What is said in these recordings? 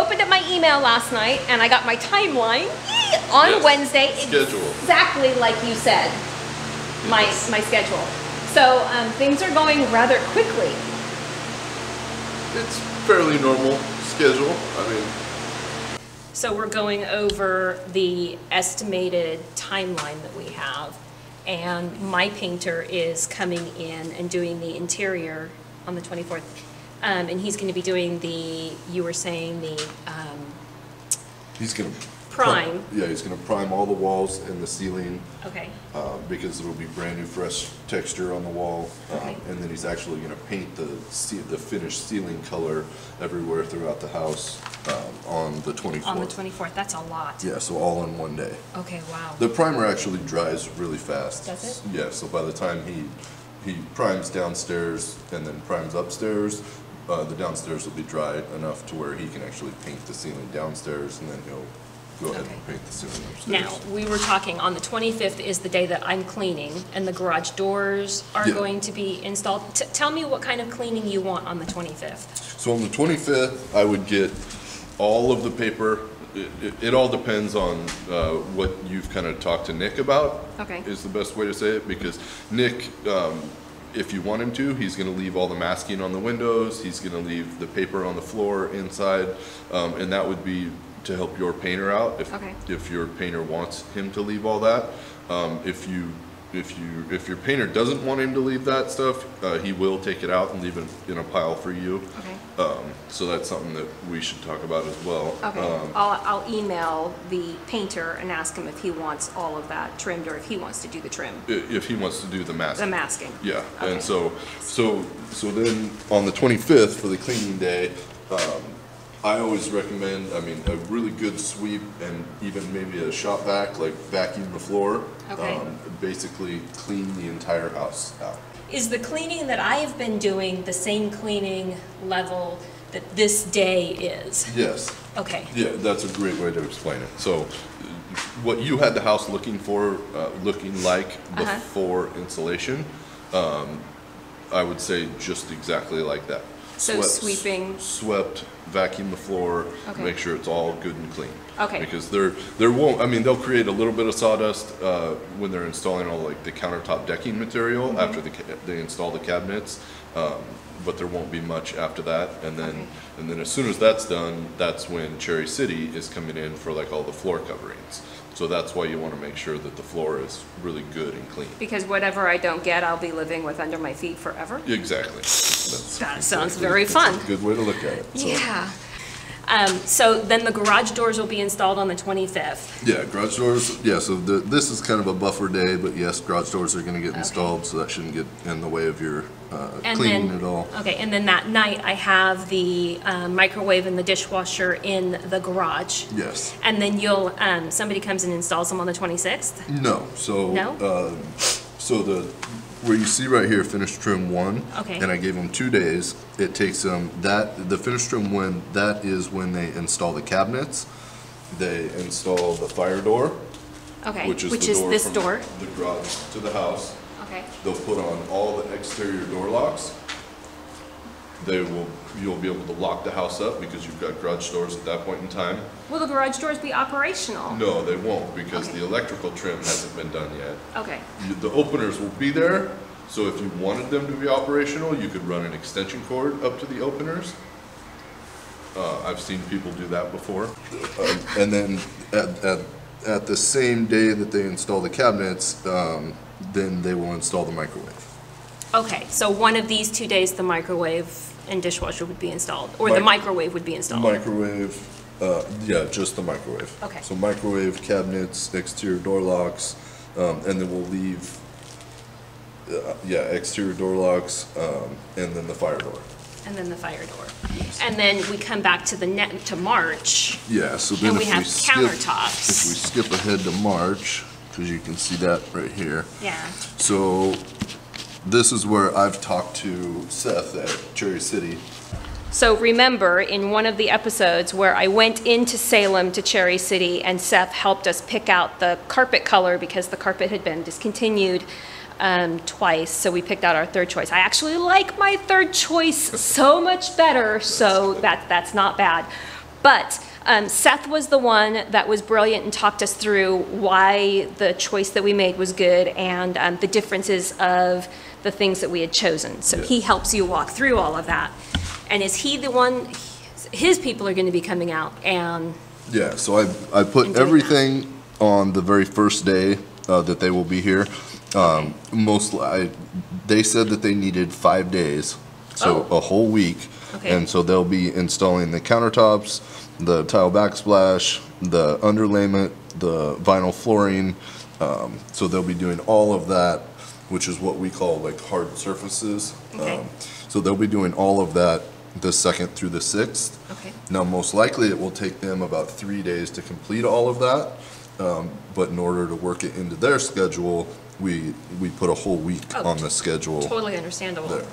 opened up my email last night and I got my timeline on Wednesday. Schedule. Exactly like you said, my schedule. So things are going rather quickly. It's fairly normal schedule. I mean. So we're going over the estimated timeline that we have. And my painter is coming in and doing the interior on the 24th. And he's going to be doing the, you were saying the... he's going to prime. Yeah, he's going to prime all the walls and the ceiling. Okay. Because it'll be brand new fresh texture on the wall. Okay. And then he's actually going to paint the finished ceiling color everywhere throughout the house on the 24th. On the 24th, that's a lot. Yeah, so all in one day. Okay, wow. The primer actually dries really fast. Does it? Yeah, so by the time he primes downstairs and then primes upstairs, the downstairs will be dry enough to where he can actually paint the ceiling downstairs, and then he'll go ahead and paint the ceiling upstairs. Now, we were talking on the 25th is the day that I'm cleaning, and the garage doors are going to be installed. Tell me what kind of cleaning you want on the 25th. So on the 25th, I would get all of the paper. It all depends on what you've kind of talked to Nick about. Okay. Is the best way to say it, because Nick, if you want him to, he's going to leave all the masking on the windows. He's going to leave the paper on the floor inside, and that would be to help your painter out if your painter wants him to leave all that. If your painter doesn't want him to leave that stuff, he will take it out and leave it in a pile for you. Okay. So that's something that we should talk about as well. Okay. I'll email the painter and ask him if he wants all of that trimmed, or if he wants to do the trim. If he wants to do the masking. The masking. Yeah. Okay. And so then on the 25th for the cleaning day, I always recommend, I mean, a really good sweep and even maybe a shop vac, like vacuum the floor. Okay. Basically clean the entire house out. Is the cleaning that I have been doing the same cleaning level that this day is? Yes. Okay. Yeah, that's a great way to explain it. So what you had the house looking like before installation, I would say just exactly like that. So sweeping. Swept, vacuum the floor, make sure it's all good and clean. Okay. Because there won't, I mean, they'll create a little bit of sawdust when they're installing all like the countertop decking material after they install the cabinets, but there won't be much after that. And then as soon as that's done, that's when Cherry City is coming in for like all the floor coverings. So that's why you want to make sure that the floor is really good and clean. Because whatever I don't get, I'll be living with under my feet forever? Exactly. That sounds very fun. That's a good way to look at it. So. Yeah. So then the garage doors will be installed on the 25th. Yeah, garage doors, yeah, so this is kind of a buffer day, but yes, garage doors are going to get installed, so that shouldn't get in the way of your cleaning at all. Okay, and then that night I have the microwave and the dishwasher in the garage. Yes. And then you'll, somebody comes and installs them on the 26th? No, so, No? where you see right here, finished trim 1, okay. and I gave them 2 days. It takes them, the finished trim 1, that is when they install the cabinets. They install the fire door, okay. which is this door? The garage to the house. Okay. They'll put on all the exterior door locks. You'll be able to lock the house up because you've got garage doors at that point in time. Will the garage doors be operational? No, they won't, because the electrical trim hasn't been done yet. Okay. The openers will be there, so if you wanted them to be operational, you could run an extension cord up to the openers. I've seen people do that before. And then at the same day that they install the cabinets, then they will install the microwave. Okay, so one of these 2 days the microwave and dishwasher would be installed, or the microwave would be installed? Microwave, yeah, just the microwave. Okay. So microwave, cabinets, exterior door locks, and then we'll leave, exterior door locks, and then the fire door. And then the fire door. Yes. And then we come back to March. Yeah, so then and we have countertops. If we skip ahead to March, because you can see that right here. Yeah. So this is where I've talked to Seth at Cherry City. So remember, in one of the episodes where I went into Salem to Cherry City and Seth helped us pick out the carpet color because the carpet had been discontinued twice, so we picked out our third choice. I actually like my third choice so much better, so that's not bad. But Seth was the one that was brilliant and talked us through why the choice that we made was good and the differences of the things that we had chosen. So he helps you walk through all of that. And is he the one, his people are going to be coming out and... Yeah, so I put everything on the very first day that they will be here. They said that they needed 5 days, so a whole week. Okay. And so they'll be installing the countertops, the tile backsplash, the underlayment, the vinyl flooring. So they'll be doing all of that, which is what we call like hard surfaces. Okay. So they'll be doing all of that the 2nd through the 6th. Okay. Now, most likely it will take them about 3 days to complete all of that. But in order to work it into their schedule, we put a whole week on the schedule. Totally understandable. There.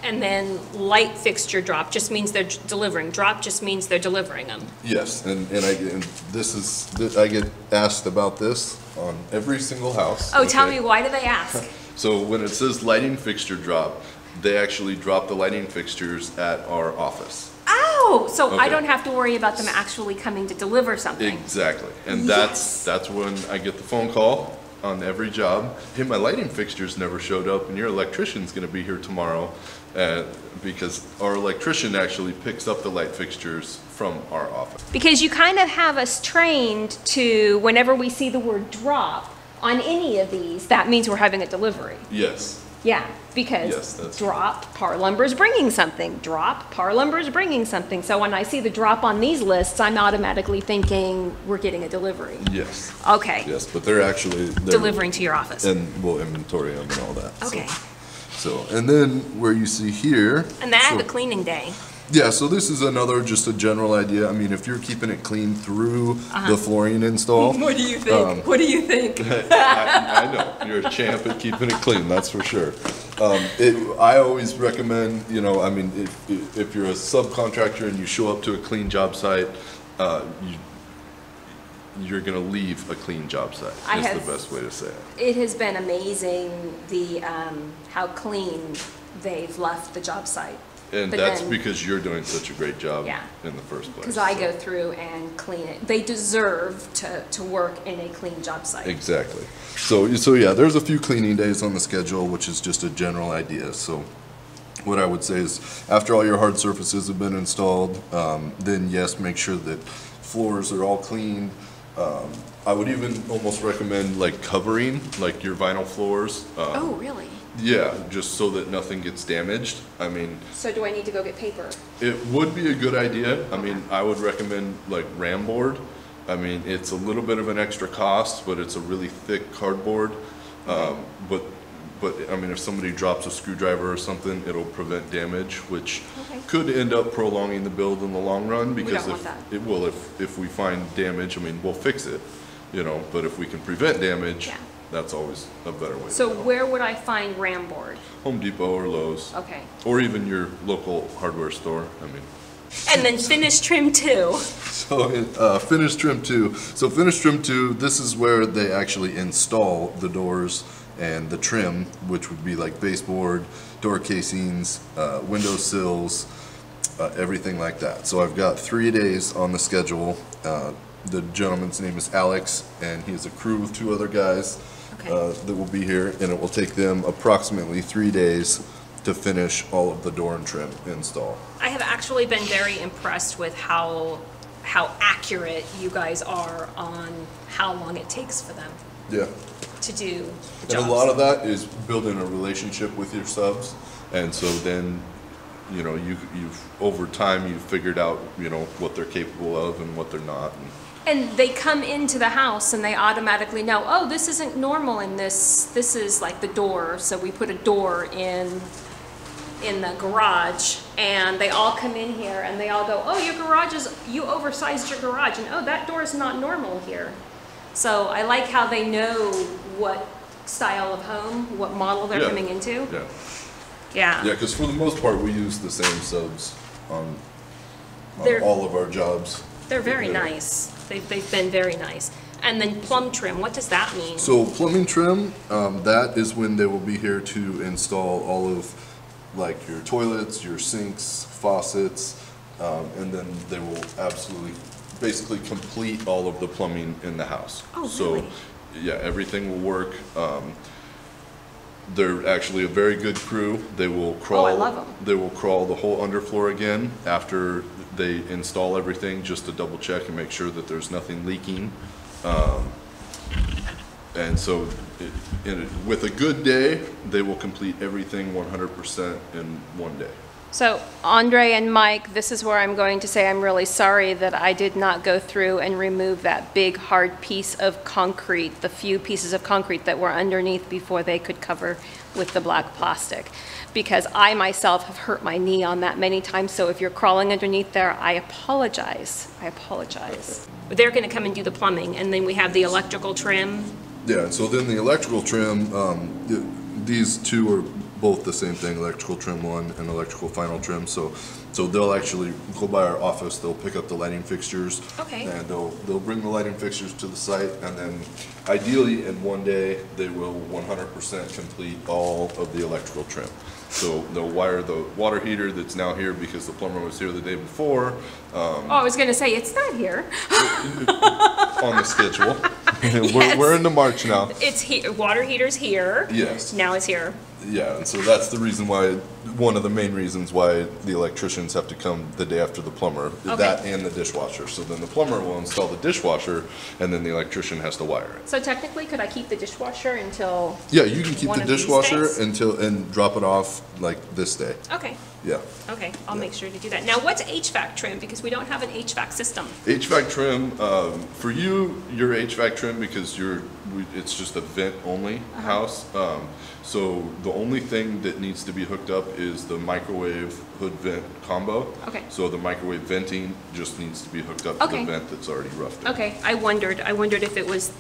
And then light fixture drop just means they're delivering. Drop just means they're delivering them. Yes, and I get asked about this on every single house. Oh, tell me, why do they ask? So when it says lighting fixture drop, they actually drop the lighting fixtures at our office. Oh, so I Okay. don't have to worry about them actually coming to deliver something. Exactly, and Yes. that's when I get the phone call on every job. Hey, my lighting fixtures never showed up, and your electrician's going to be here tomorrow, because our electrician actually picks up the light fixtures from our office. Because you kind of have us trained to, whenever we see the word drop on any of these, that means we're having a delivery. Yes. Yeah, because Yes, that's- drop, Par Lumber's bringing something. Drop, Par Lumber's bringing something. So when I see the drop on these lists, I'm automatically thinking we're getting a delivery. Yes. Okay. Yes, but they're Delivering to your office. and we'll inventory them and all that. Okay. So and then where you see here. And then I have so- a cleaning day. Yeah, so this is another just a general idea. I mean, if you're keeping it clean through the flooring install. What do you think? What do you think? I know, you're a champ at keeping it clean, that's for sure. I always recommend, I mean, if you're a subcontractor and you show up to a clean job site, you're gonna leave a clean job site, is the best way to say it. It has been amazing how clean they've left the job site. And But that's then- because you're doing such a great job Yeah. in the first place. Because I so. go through and clean it. They deserve to work in a clean job site. Exactly. So yeah, there's a few cleaning days on the schedule, which is just a general idea. So what I would say is, after all your hard surfaces have been installed, then yes, make sure that floors are all cleaned. I would even almost recommend like covering, like your vinyl floors. Oh, really? Yeah, just so that nothing gets damaged. I mean, So do I need to go get paper? it would be a good idea. I mean, I would recommend like ram board. I mean, it's a little bit of an extra cost, but it's a really thick cardboard. But I mean, if somebody drops a screwdriver or something, it'll prevent damage, which could end up prolonging the build in the long run. Because don't want that. it will, if we find damage, I mean, we'll fix it, But if we can prevent damage, Yeah. that's always a better way. So to go. where would I find ram board? Home Depot or Lowe's. Okay. Or even your local hardware store. I mean. And then finish trim too. So finish trim 2. So finish trim 2, this is where they actually install the doors and the trim, which would be like baseboard, door casings, window sills, everything like that. So I've got 3 days on the schedule. The gentleman's name is Alex, and he has a crew of 2 other guys that will be here, and it will take them approximately 3 days to finish all of the door and trim install. I have actually been very impressed with how accurate you guys are on how long it takes for them Yeah. to do the And jobs. a lot of that is building a relationship with your subs, and so then, you've over time you've figured out, what they're capable of and what they're not. And they come into the house and they automatically know, oh, this isn't normal in this is like the door, so we put a door in the garage, and they all come in here and they all go, oh, you oversized your garage, and oh, that door is not normal here. So I like how they know what style of home, what model they're coming into. Yeah. Yeah. Yeah, because for the most part, we use the same subs on They're- all of our jobs. They're very nice. They've been very nice. And then plum trim, what does that mean? So plumbing trim, that is when they will be here to install all of like your toilets, your sinks, faucets, And then they will absolutely, basically complete all of the plumbing in the house. Oh, So, really? yeah, everything will work. They're actually a very good crew. They will crawl. Oh, I love 'em. They will crawl the whole underfloor again after they install everything, just to double check and make sure that there's nothing leaking. And so, with a good day, they will complete everything 100% in one day. So Andre and Mike, this is where I'm going to say I'm really sorry that I did not go through and remove that big hard piece of concrete, the few pieces of concrete that were underneath before they could cover with the black plastic. Because I myself have hurt my knee on that many times, so if you're crawling underneath there, I apologize. I apologize. They're gonna come and do the plumbing, and then we have the electrical trim. Yeah, so then the electrical trim, these two are both the same thing, electrical trim 1 and electrical final trim. So they'll actually go by our office, they'll pick up the lighting fixtures. Okay. And they'll bring the lighting fixtures to the site, and then ideally in one day, they will 100% complete all of the electrical trim. So they'll wire the water heater that's now here because the plumber was here the day before, Oh, I was gonna say, it's not here. on the schedule. Yes. We're into March now. It's here, water heater's here. Yes. Now it's here. Yeah, and so that's the reason why, one of the main reasons why the electricians have to come the day after the plumber, Okay. that and the dishwasher. So then the plumber will install the dishwasher, and then the electrician has to wire it. So technically, could I keep the dishwasher until? Yeah, you can keep One the of these dishwasher days? and drop it off like this day. Okay, Yeah. okay, I'll make sure to do that. Now, what's HVAC trim? Because we don't have an HVAC system. HVAC trim, for you, your HVAC trim, because it's just a vent-only house. So the only thing that needs to be hooked up is the microwave hood vent combo. Okay. So the microwave venting just needs to be hooked up to Okay. the vent that's already roughed in. Okay, I wondered if it was,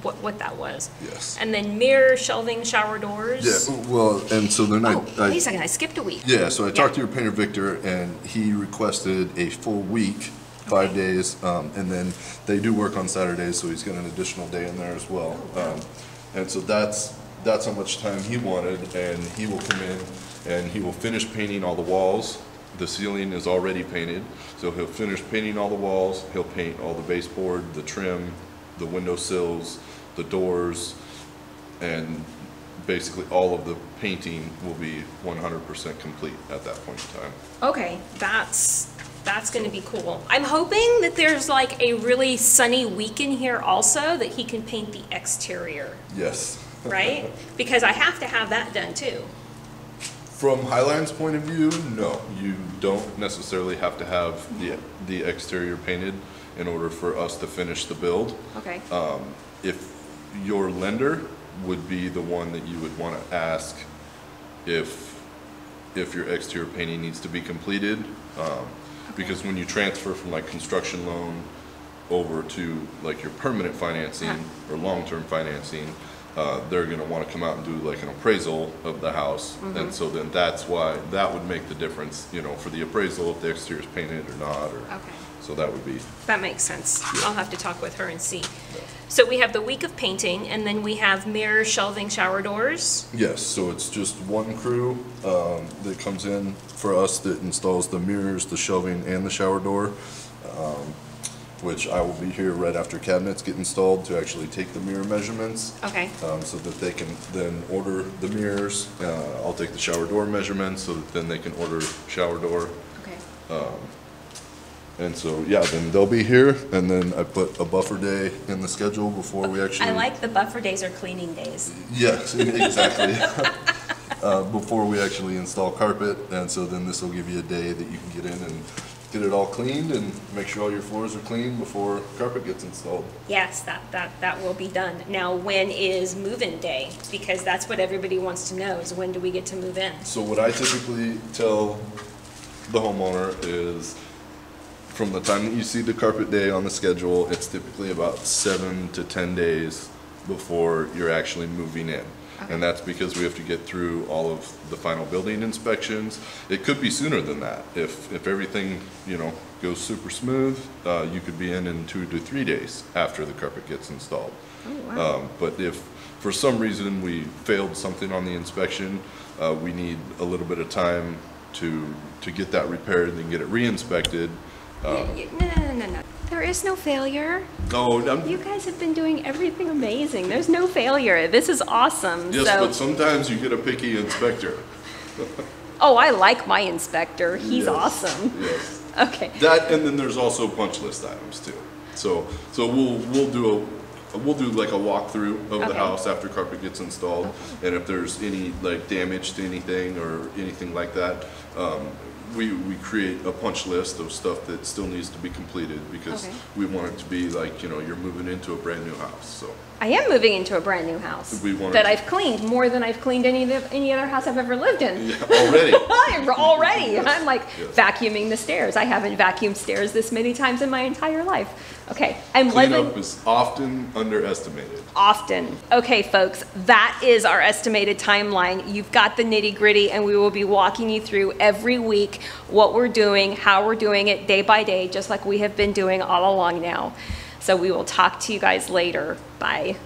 what that was. Yes. And then mirror, shelving, shower doors? Yeah, well, and so then Oh, wait a second, I skipped a week. Yeah, so I Yeah. talked to your painter, Victor, and he requested a full week, 5 days, and then they do work on Saturdays, so he's got an additional day in there as well. And so that's how much time he wanted, and he will come in and he will finish painting all the walls. The ceiling is already painted, so he'll finish painting all the walls, he'll paint all the baseboard, the trim, the window sills, the doors, and basically all of the painting will be 100% complete at that point in time. Okay, that's gonna be cool. I'm hoping that there's like a really sunny week in here also, that he can paint the exterior, Yes. right? Because I have to have that done too. From Highline's point of view, no, you don't necessarily have to have the exterior painted in order for us to finish the build. Okay, If your lender would be the one that you would want to ask if your exterior painting needs to be completed. Because when you transfer from like construction loan over to like your permanent financing or long-term financing, they're gonna wanna come out and do like an appraisal of the house. And so then that's why, that would make the difference, you know, for the appraisal, if the exterior's painted or not, or, okay. so that would be, That makes sense. I'll have to talk with her and see. So we have the week of painting, and then we have mirror, shelving, shower doors. yes, so it's just one crew, that comes in for us that installs the mirrors, the shelving, and the shower door. Which I will be here right after cabinets get installed to actually take the mirror measurements. Okay, So that they can then order the mirrors. I'll take the shower door measurements so that then they can order shower door. okay. And so, yeah, then they'll be here, and then I put a buffer day in the schedule before we actually. I like the buffer days or cleaning days. Yes, exactly. Before we actually install carpet, and so then this will give you a day that you can get in and get it all cleaned and make sure all your floors are clean before carpet gets installed. Yes, that will be done. Now, when is move-in day? Because that's what everybody wants to know, is when do we get to move in? So what I typically tell the homeowner is, from the time that you see the carpet day on the schedule, it's typically about 7 to 10 days before you're actually moving in. And that's because we have to get through all of the final building inspections. It could be sooner than that. If everything, you know, goes super smooth, you could be in 2 to 3 days after the carpet gets installed. Oh, wow. But if for some reason we failed something on the inspection, we need a little bit of time to get that repaired and then get it re-inspected. No. There is no failure. Oh, You guys have been doing everything amazing. There's no failure. This is awesome. yes, So, but sometimes you get a picky inspector. oh, I like my inspector. He's Yes, awesome. Yes. Okay. That, and then there's also punch list items too. So we'll do like a walkthrough of the Okay. house after carpet gets installed, and if there's any like damage to anything or anything like that, we create a punch list of stuff that still needs to be completed because Okay. we want it to be like, you know, you're moving into a brand new house. So I am moving into a brand new house We wanted that to- I've cleaned more than I've cleaned any other house I've ever lived in. yeah, already. Already. I'm like Yes. vacuuming the stairs. I haven't vacuumed stairs this many times in my entire life. Okay, I'm Cleanup living is often underestimated. often. Okay, folks, that is our estimated timeline. You've got the nitty gritty, and we will be walking you through every week what we're doing, how we're doing it day by day, just like we have been doing all along now. So we will talk to you guys later. Bye.